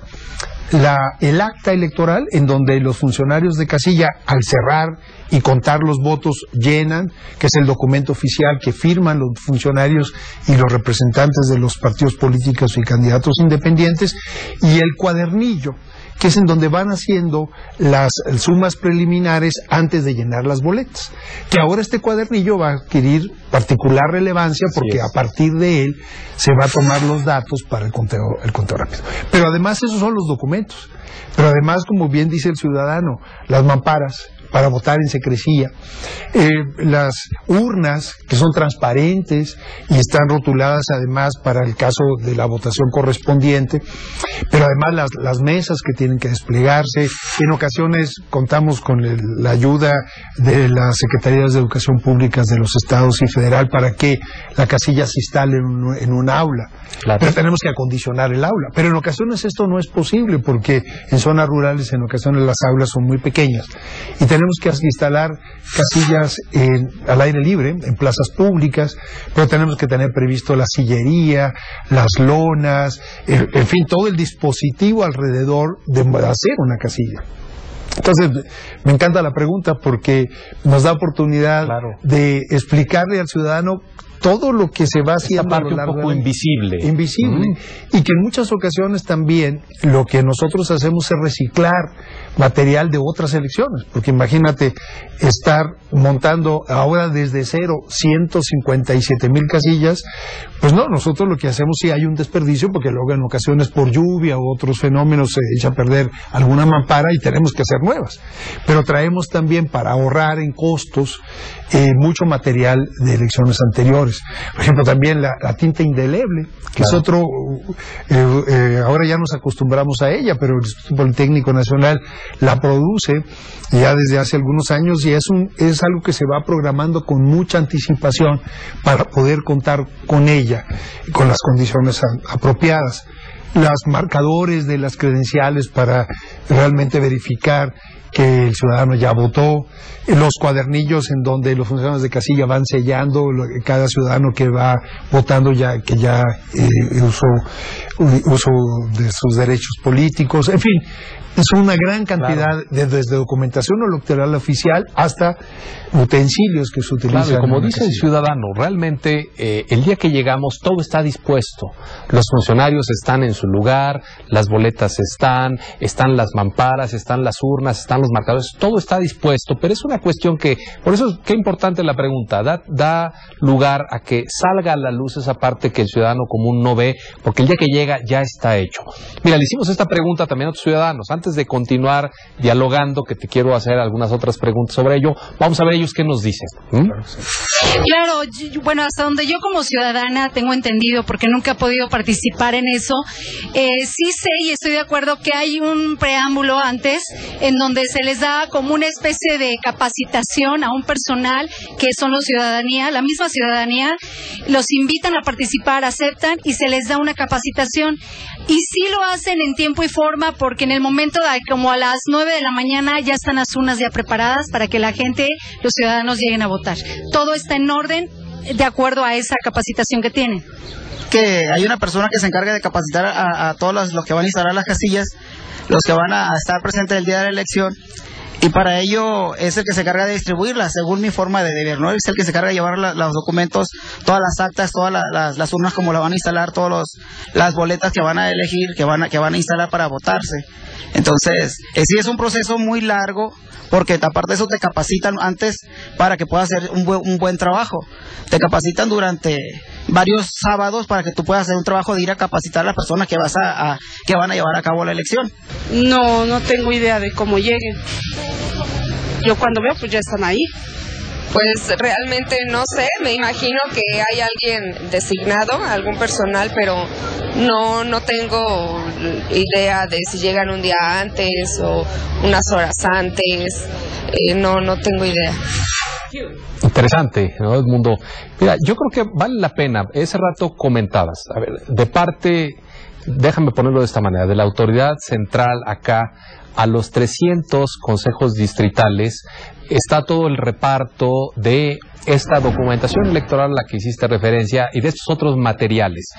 el acta electoral, en donde los funcionarios de casilla, al cerrar y contar los votos, llenan, que es el documento oficial que firman los funcionarios y los representantes de los partidos políticos y candidatos independientes, y el cuadernillo, que es en donde van haciendo las sumas preliminares antes de llenar las boletas. Que ahora este cuadernillo va a adquirir particular relevancia porque a partir de él se va a tomar los datos para el conteo rápido. Pero además esos son los documentos. Pero además, como bien dice el ciudadano, las mamparas para votar en secrecía, las urnas que son transparentes y están rotuladas además para el caso de la votación correspondiente, pero además las mesas que tienen que desplegarse. En ocasiones contamos con la ayuda de las Secretarías de Educación Públicas de los estados y federal para que la casilla se instale en un aula. Claro. Pero tenemos que acondicionar el aula. Pero en ocasiones esto no es posible porque en zonas rurales en ocasiones las aulas son muy pequeñas y tenemos que instalar casillas al aire libre, en plazas públicas, pero tenemos que tener previsto la sillería, las lonas, en fin, todo el dispositivo alrededor de hacer una casilla. Entonces, me encanta la pregunta porque nos da oportunidad de explicarle al ciudadano todo lo que se va haciendo esta parte un poco invisible. Y que en muchas ocasiones también lo que nosotros hacemos es reciclar material de otras elecciones, porque imagínate estar montando ahora desde cero 157,000 casillas, pues no, nosotros lo que hacemos sí hay un desperdicio, porque luego en ocasiones por lluvia u otros fenómenos se echa a perder alguna mampara y tenemos que hacer nuevas, pero traemos también para ahorrar en costos mucho material de elecciones anteriores. Por ejemplo, también la tinta indeleble, que es otro, ahora ya nos acostumbramos a ella, pero el Instituto Politécnico Nacional la produce ya desde hace algunos años y es algo que se va programando con mucha anticipación para poder contar con ella, con las condiciones apropiadas. Los marcadores de las credenciales para realmente verificar que el ciudadano ya votó, los cuadernillos en donde los funcionarios de casilla van sellando cada ciudadano que va votando que ya uso de sus derechos políticos, en fin, es una gran cantidad desde documentación electoral oficial hasta utensilios que se utilizan. Claro, y como dice el ciudadano, realmente el día que llegamos todo está dispuesto. Los funcionarios están en su lugar, las boletas están las mamparas, están las urnas, están los marcadores, todo está dispuesto, pero es una cuestión que, por eso qué importante la pregunta, da lugar a que salga a la luz esa parte que el ciudadano común no ve, porque el día que llega ya está hecho. Mira, le hicimos esta pregunta también a otros ciudadanos. Antes de continuar dialogando, que te quiero hacer algunas otras preguntas sobre ello, vamos a ver ellos qué nos dicen. Claro, bueno, hasta donde yo como ciudadana tengo entendido, porque nunca he podido participar en eso, sí sé y estoy de acuerdo que hay un preámbulo antes en donde se les da como una especie de capacitación a un personal que son la misma ciudadanía, los invitan a participar, aceptan y se les da una capacitación. Y sí lo hacen en tiempo y forma, porque en el momento como a las 9 de la mañana ya están las urnas ya preparadas para que la gente, los ciudadanos lleguen a votar. Todo está en orden de acuerdo a esa capacitación que tienen. Que hay una persona que se encarga de capacitar a todos los que van a instalar las casillas, los que van a estar presentes el día de la elección, y para ello es el que se encarga de distribuirlas, según mi forma de ver, ¿no? Es el que se encarga de llevar los documentos, todas las actas, todas las urnas como la van a instalar, las boletas que van a elegir, que van a instalar para votarse. Entonces, sí es un proceso muy largo, porque aparte de eso te capacitan antes para que puedas hacer un buen trabajo. Te capacitan durante varios sábados para que tú puedas hacer un trabajo de ir a capacitar a las personas que van a llevar a cabo la elección. No tengo idea de cómo lleguen. Yo cuando veo, pues ya están ahí. Pues realmente no sé, me imagino que hay alguien designado, algún personal, pero no tengo idea de si llegan un día antes o unas horas antes, no tengo idea. Interesante, ¿no, Edmundo? Mira, yo creo que vale la pena, ese rato comentabas, a ver, de parte, déjame ponerlo de esta manera, de la autoridad central acá, a los 300 consejos distritales, está todo el reparto de esta documentación electoral a la que hiciste referencia y de estos otros materiales.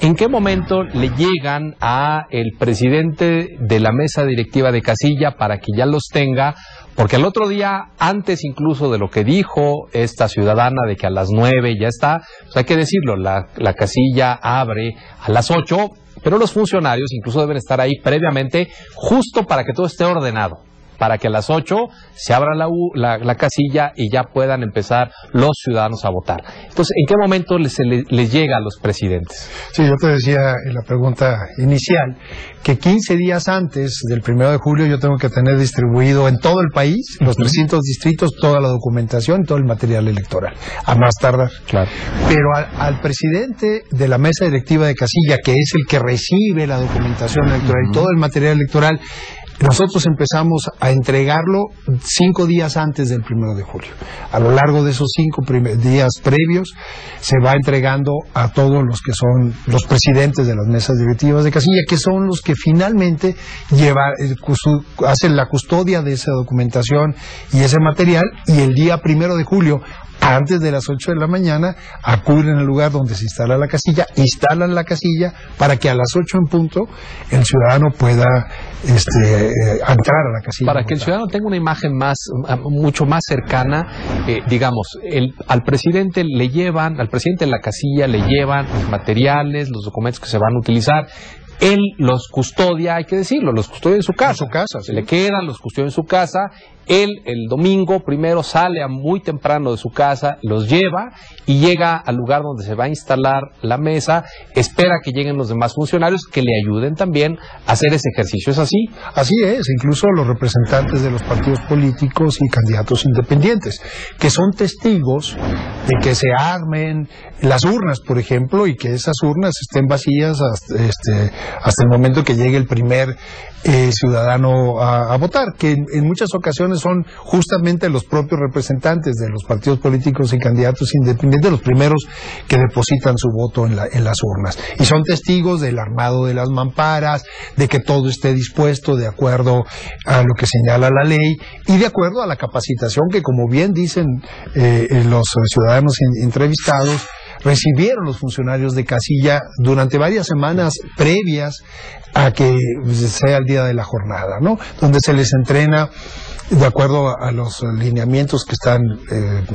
¿En qué momento le llegan a el presidente de la mesa directiva de casilla para que ya los tenga? Porque al otro día, antes incluso de lo que dijo esta ciudadana de que a las 9 ya está, pues hay que decirlo, la casilla abre a las 8, pero los funcionarios incluso deben estar ahí previamente justo para que todo esté ordenado, para que a las 8 se abra la casilla y ya puedan empezar los ciudadanos a votar. Entonces, ¿en qué momento les llega a los presidentes? Sí, yo te decía en la pregunta inicial que 15 días antes del 1 de julio yo tengo que tener distribuido en todo el país, los 300 distritos, toda la documentación, todo el material electoral, a más tardar. Claro. Pero al presidente de la mesa directiva de casilla, que es el que recibe la documentación electoral y todo el material electoral, nosotros empezamos a entregarlo 5 días antes del 1 de julio. A lo largo de esos 5 días previos se va entregando a todos los que son los presidentes de las mesas directivas de casilla, que son los que finalmente hacen la custodia de esa documentación y ese material, y el día 1 de julio, antes de las 8 de la mañana, acuden al lugar donde se instala la casilla, instalan la casilla para que a las 8 en punto el ciudadano pueda entrar a la casilla. Para que el ciudadano tenga una imagen mucho más cercana, digamos, al presidente de la casilla le llevan los materiales, los documentos que se van a utilizar. Él los custodia, hay que decirlo, los custodia en su casa. Sí. Le quedan, los custodia en su casa. Él, el domingo, primero sale muy temprano de su casa, los lleva y llega al lugar donde se va a instalar la mesa, espera que lleguen los demás funcionarios que le ayuden también a hacer ese ejercicio. ¿Es así? Así es, incluso los representantes de los partidos políticos y candidatos independientes, que son testigos de que se armen las urnas, por ejemplo, y que esas urnas estén vacías hasta el momento que llegue el primer ciudadano a votar, que en muchas ocasiones son justamente los propios representantes de los partidos políticos y candidatos independientes los primeros que depositan su voto en las urnas. Y son testigos del armado de las mamparas, de que todo esté dispuesto de acuerdo a lo que señala la ley y de acuerdo a la capacitación que, como bien dicen los ciudadanos entrevistados, recibieron los funcionarios de casilla durante varias semanas previas a que sea el día de la jornada, ¿no? Donde se les entrena de acuerdo a los lineamientos que están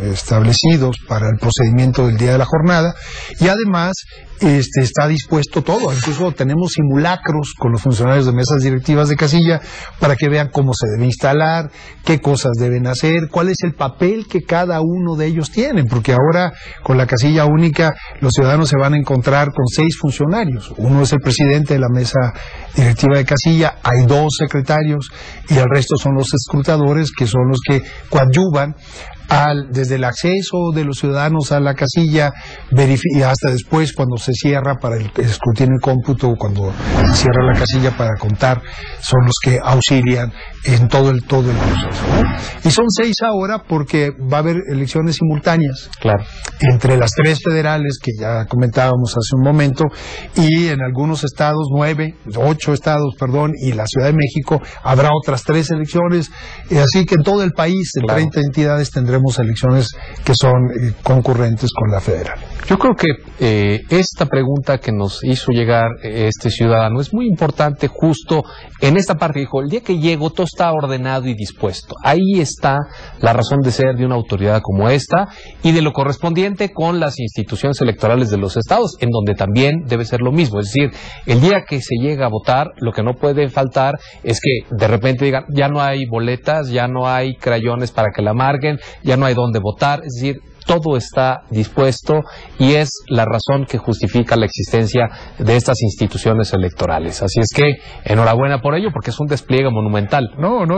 establecidos para el procedimiento del día de la jornada, y además está dispuesto todo. Incluso tenemos simulacros con los funcionarios de mesas directivas de casilla para que vean cómo se debe instalar, qué cosas deben hacer, cuál es el papel que cada uno de ellos tiene, porque ahora con la casilla única los ciudadanos se van a encontrar con 6 funcionarios. Uno es el presidente de la mesa directiva de casilla, hay 2 secretarios y el resto son los escrutadores, que son los que coadyuvan desde el acceso de los ciudadanos a la casilla y hasta después cuando se cierra para el escrutinio y cómputo, cuando se cierra la casilla para contar, son los que auxilian en todo el proceso, ¿no? Y son 6 ahora porque va a haber elecciones simultáneas, claro, entre las 3 federales que ya comentábamos hace un momento, y en algunos estados 8 estados, y la Ciudad de México habrá otras 3 elecciones, así que en todo el país, en 30 entidades, tendremos elecciones que son concurrentes con la federal. Yo creo que esta pregunta que nos hizo llegar este ciudadano es muy importante justo en esta parte. Dijo, el día que llego todo está ordenado y dispuesto. Ahí está la razón de ser de una autoridad como esta y de lo correspondiente con las instituciones electorales de los estados, en donde también debe ser lo mismo. Es decir, el día que se llega a votar, lo que no puede faltar es que de repente digan, ya no hay boletas, ya no hay crayones para que la marquen, ya no hay dónde votar. Es decir, todo está dispuesto y es la razón que justifica la existencia de estas instituciones electorales. Así es que enhorabuena por ello, porque es un despliegue monumental.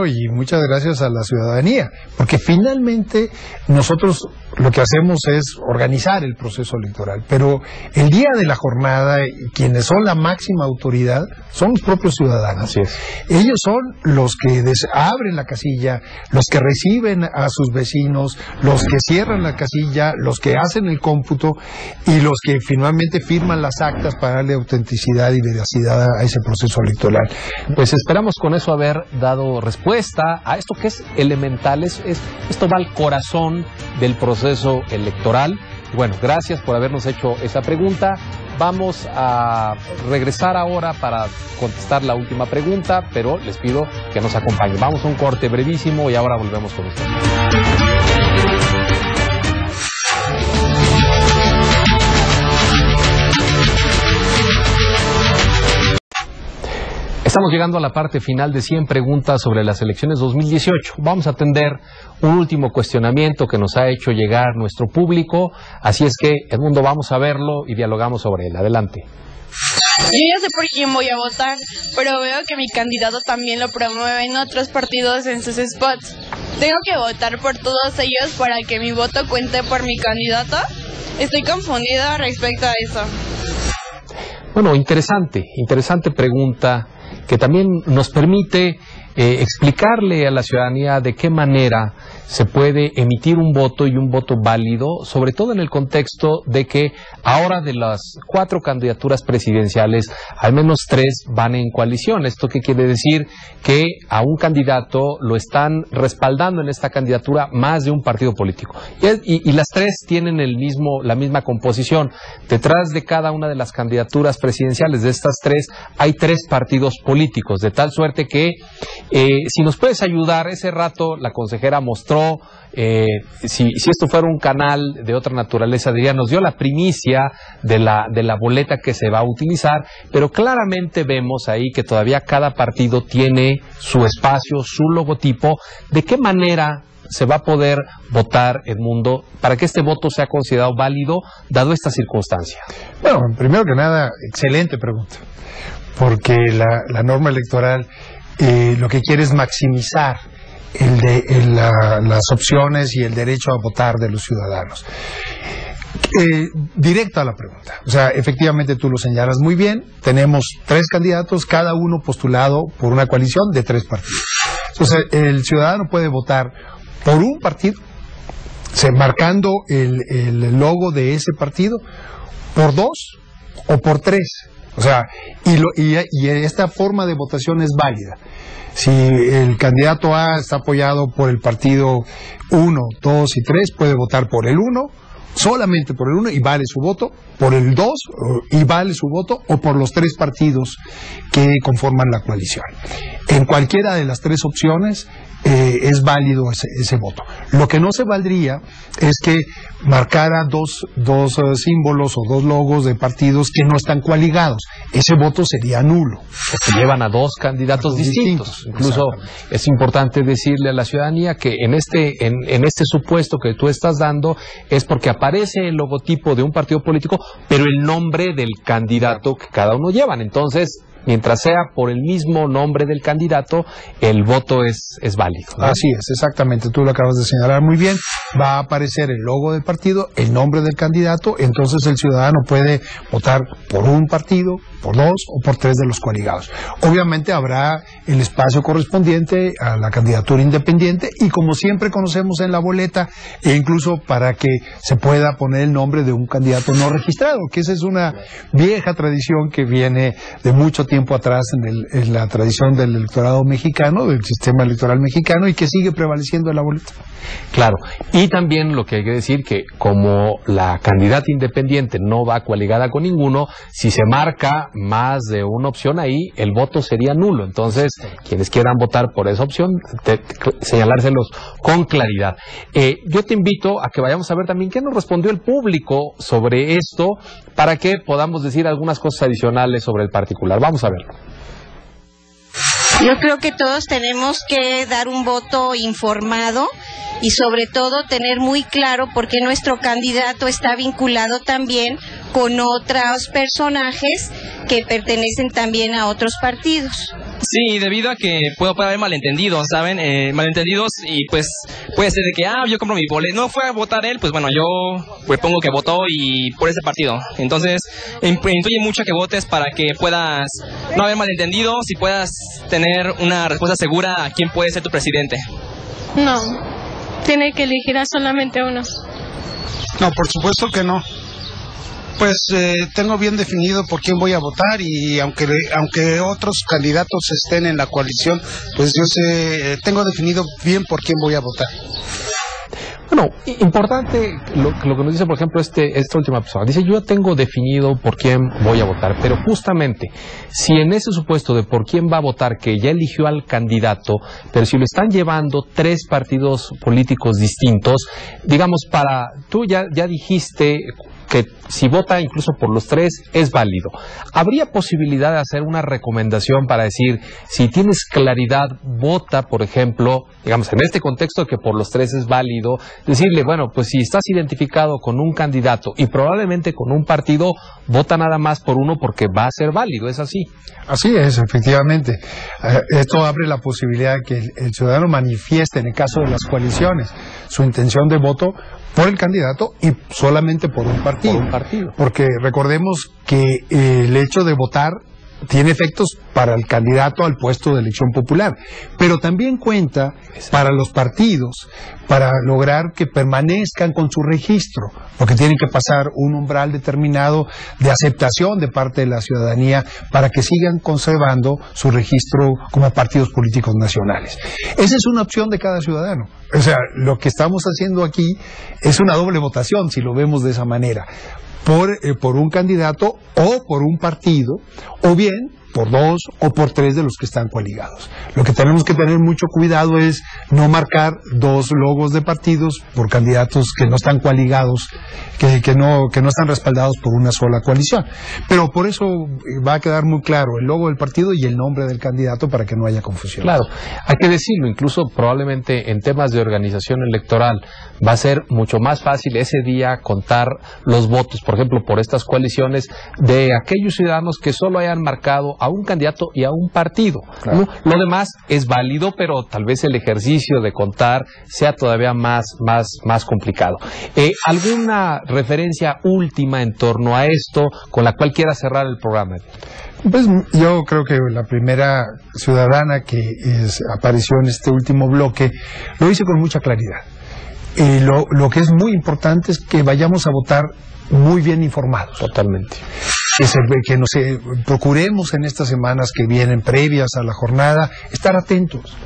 Y muchas gracias a la ciudadanía, porque finalmente nosotros lo que hacemos es organizar el proceso electoral, pero el día de la jornada, quienes son la máxima autoridad son los propios ciudadanos. Así es. Ellos son los que abren la casilla, los que reciben a sus vecinos, los que cierran la casilla, los que hacen el cómputo y los que finalmente firman las actas para darle autenticidad y veracidad a ese proceso electoral. Pues esperamos con eso haber dado respuesta a esto que es elemental, esto va al corazón del proceso electoral. Bueno, gracias por habernos hecho esa pregunta. Vamos a regresar ahora para contestar la última pregunta, pero les pido que nos acompañen. Vamos a un corte brevísimo y ahora volvemos con ustedes. Estamos llegando a la parte final de 100 preguntas sobre las elecciones 2018. Vamos a atender un último cuestionamiento que nos ha hecho llegar nuestro público. Así es que, Edmundo, vamos a verlo y dialogamos sobre él. Adelante. Yo ya sé por quién voy a votar, pero veo que mi candidato también lo promueve en otros partidos en sus spots. ¿Tengo que votar por todos ellos para que mi voto cuente por mi candidato? Estoy confundida respecto a eso. Bueno, interesante pregunta que también nos permite explicarle a la ciudadanía de qué manera se puede emitir un voto y un voto válido, sobre todo en el contexto de que ahora de las 4 candidaturas presidenciales, al menos 3 van en coalición. ¿Esto qué quiere decir? Que a un candidato lo están respaldando en esta candidatura más de un partido político. Y las 3 tienen la misma composición. Detrás de cada una de las candidaturas presidenciales de estas 3 hay 3 partidos políticos, de tal suerte que si nos puedes ayudar, ese rato la consejera mostró, si esto fuera un canal de otra naturaleza, diría, nos dio la primicia de la boleta que se va a utilizar, pero claramente vemos ahí que todavía cada partido tiene su espacio, su logotipo. ¿De qué manera se va a poder votar, Edmundo, para que este voto sea considerado válido, dado esta circunstancia? Bueno, primero que nada, excelente pregunta, porque la norma electoral lo que quiere es maximizar las opciones y el derecho a votar de los ciudadanos. Directo a la pregunta, o sea, efectivamente tú lo señalas muy bien, tenemos 3 candidatos, cada uno postulado por una coalición de 3 partidos. Entonces, el ciudadano puede votar por un partido, marcando el logo de ese partido, por 2 o por 3. O sea, y esta forma de votación es válida. Si el candidato A está apoyado por el partido 1, 2 y 3, puede votar por el 1, solamente por el 1 y vale su voto, por el 2 y vale su voto, o por los 3 partidos que conforman la coalición. En cualquiera de las 3 opciones es válido ese voto. Lo que no se valdría es que marcara dos símbolos o 2 logos de partidos que no están coaligados. Ese voto sería nulo. Porque llevan a 2 candidatos distintos. Incluso es importante decirle a la ciudadanía que en este supuesto que tú estás dando es porque aparece el logotipo de un partido político, pero el nombre del candidato que cada uno llevan. Entonces, mientras sea por el mismo nombre del candidato, el voto es válido, ¿no? Así es, exactamente, tú lo acabas de señalar muy bien. Va a aparecer el logo del partido, el nombre del candidato, entonces el ciudadano puede votar por un partido, por 2 o por 3 de los coaligados. Obviamente habrá el espacio correspondiente a la candidatura independiente y, como siempre conocemos en la boleta, e incluso para que se pueda poner el nombre de un candidato no registrado, que esa es una vieja tradición que viene de mucho tiempo atrás en la tradición del electorado mexicano, del sistema electoral mexicano, y que sigue prevaleciendo en la boleta. Claro, y también lo que hay que decir que como la candidata independiente no va coaligada con ninguno, si se marca más de una opción ahí, el voto sería nulo. Entonces, quienes quieran votar por esa opción, señalárselos con claridad. Yo te invito a que vayamos a ver también qué nos respondió el público sobre esto, para que podamos decir algunas cosas adicionales sobre el particular. Vamos a verlo. Yo creo que todos tenemos que dar un voto informado y sobre todo tener muy claro por qué nuestro candidato está vinculado también con otros personajes que pertenecen también a otros partidos. Sí, debido a que puede haber malentendidos, ¿saben? Malentendidos, y pues puede ser de que, yo compro mi boleto, no fue a votar él, pues bueno, yo pues pongo que votó y por ese partido. Entonces, influye mucho que votes para que puedas no haber malentendidos y puedas tener una respuesta segura a quién puede ser tu presidente. No, tiene que elegir a solamente uno. No, por supuesto que no. Pues tengo bien definido por quién voy a votar, y aunque otros candidatos estén en la coalición, pues yo tengo definido bien por quién voy a votar. Bueno, importante lo que nos dice, por ejemplo, esta última persona. Dice, yo tengo definido por quién voy a votar, pero justamente, si en ese supuesto de por quién va a votar, que ya eligió al candidato, pero si lo están llevando 3 partidos políticos distintos, digamos, tú ya dijiste que si vota incluso por los 3 es válido. ¿Habría posibilidad de hacer una recomendación para decir, si tienes claridad, vota, por ejemplo, digamos, en este contexto que por los 3 es válido, decirle, bueno, pues si estás identificado con un candidato y probablemente con un partido, vota nada más por uno porque va a ser válido, ¿es así? Así es, efectivamente. Esto abre la posibilidad de que el ciudadano manifieste, en el caso de las coaliciones, su intención de voto por el candidato y solamente por un partido. Porque recordemos que el hecho de votar tiene efectos para el candidato al puesto de elección popular, pero también cuenta para los partidos, para lograr que permanezcan con su registro, porque tienen que pasar un umbral determinado de aceptación de parte de la ciudadanía para que sigan conservando su registro como partidos políticos nacionales. Esa es una opción de cada ciudadano. O sea, lo que estamos haciendo aquí es una doble votación, si lo vemos de esa manera. Por un candidato o por un partido, o bien por 2 o por 3 de los que están coaligados. Lo que tenemos que tener mucho cuidado es no marcar 2 logos de partidos por candidatos que no están coaligados, que no están respaldados por una sola coalición. Pero por eso va a quedar muy claro el logo del partido y el nombre del candidato para que no haya confusión. Claro, hay que decirlo, incluso probablemente en temas de organización electoral va a ser mucho más fácil ese día contar los votos, por ejemplo, por estas coaliciones de aquellos ciudadanos que solo hayan marcado a un candidato y a un partido. Claro. ¿No? Lo demás es válido, pero tal vez el ejercicio de contar sea todavía más complicado. ¿Alguna referencia última en torno a esto con la cual quiera cerrar el programa? Pues yo creo que la primera ciudadana que apareció en este último bloque lo hice con mucha claridad. Lo que es muy importante es que vayamos a votar muy bien informados. Totalmente. Que nos procuremos en estas semanas que vienen previas a la jornada estar atentos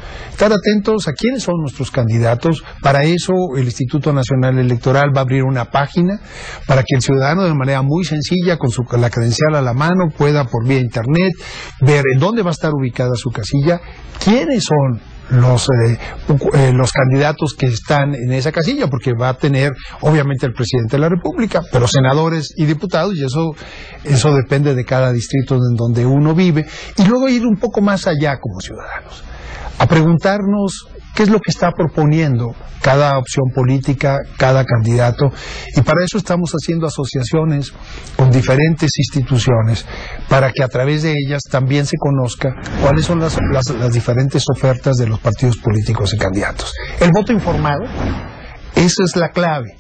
a quiénes son nuestros candidatos. Para eso el Instituto Nacional Electoral va a abrir una página para que el ciudadano de manera muy sencilla, con la credencial a la mano, pueda por vía internet ver en dónde va a estar ubicada su casilla, quiénes son los candidatos que están en esa casilla, porque va a tener obviamente el presidente de la República, pero senadores y diputados, y eso depende de cada distrito en donde uno vive, y luego ir un poco más allá como ciudadanos, a preguntarnos qué es lo que está proponiendo cada opción política, cada candidato, y para eso estamos haciendo asociaciones con diferentes instituciones, para que a través de ellas también se conozca cuáles son las diferentes ofertas de los partidos políticos y candidatos. El voto informado, esa es la clave,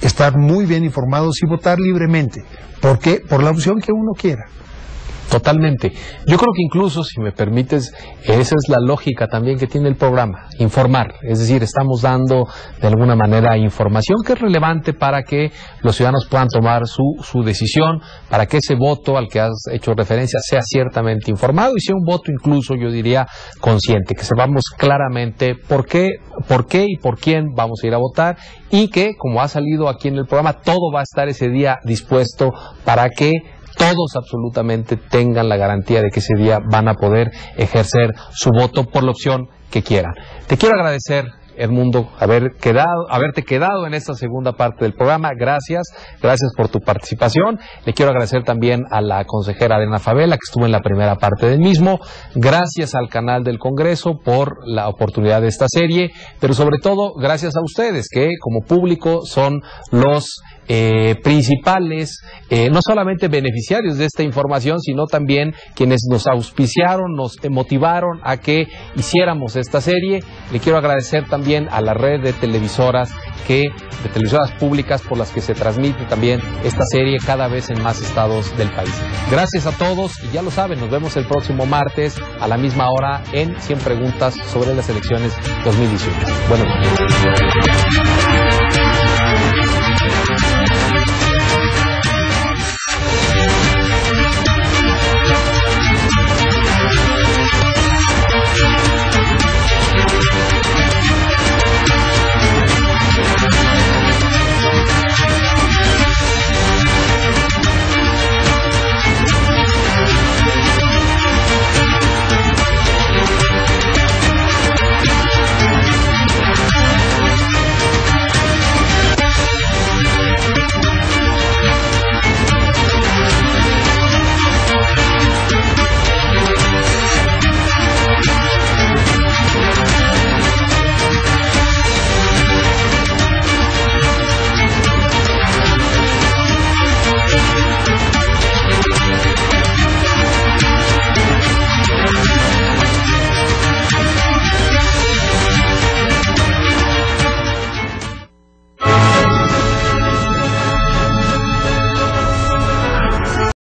estar muy bien informados y votar libremente. ¿Por qué? Por la opción que uno quiera. Totalmente. Yo creo que incluso, si me permites, esa es la lógica también que tiene el programa, informar. Es decir, estamos dando de alguna manera información que es relevante para que los ciudadanos puedan tomar su decisión, para que ese voto al que has hecho referencia sea ciertamente informado y sea un voto incluso, yo diría, consciente, que sepamos claramente por qué y por quién vamos a ir a votar, y que, como ha salido aquí en el programa, todo va a estar ese día dispuesto para que todos absolutamente tengan la garantía de que ese día van a poder ejercer su voto por la opción que quieran. Te quiero agradecer, Edmundo, haberte quedado en esta segunda parte del programa. Gracias por tu participación. Le quiero agradecer también a la consejera Elena Favela, que estuvo en la primera parte del mismo. Gracias al canal del Congreso por la oportunidad de esta serie, pero sobre todo gracias a ustedes, que como público son los principales, no solamente beneficiarios de esta información, sino también quienes nos auspiciaron, nos motivaron a que hiciéramos esta serie. Le quiero agradecer también a la red de televisoras públicas por las que se transmite también esta serie cada vez en más estados del país. Gracias a todos, y ya lo saben, nos vemos el próximo martes a la misma hora en 100 preguntas sobre las elecciones 2018. Buenos días.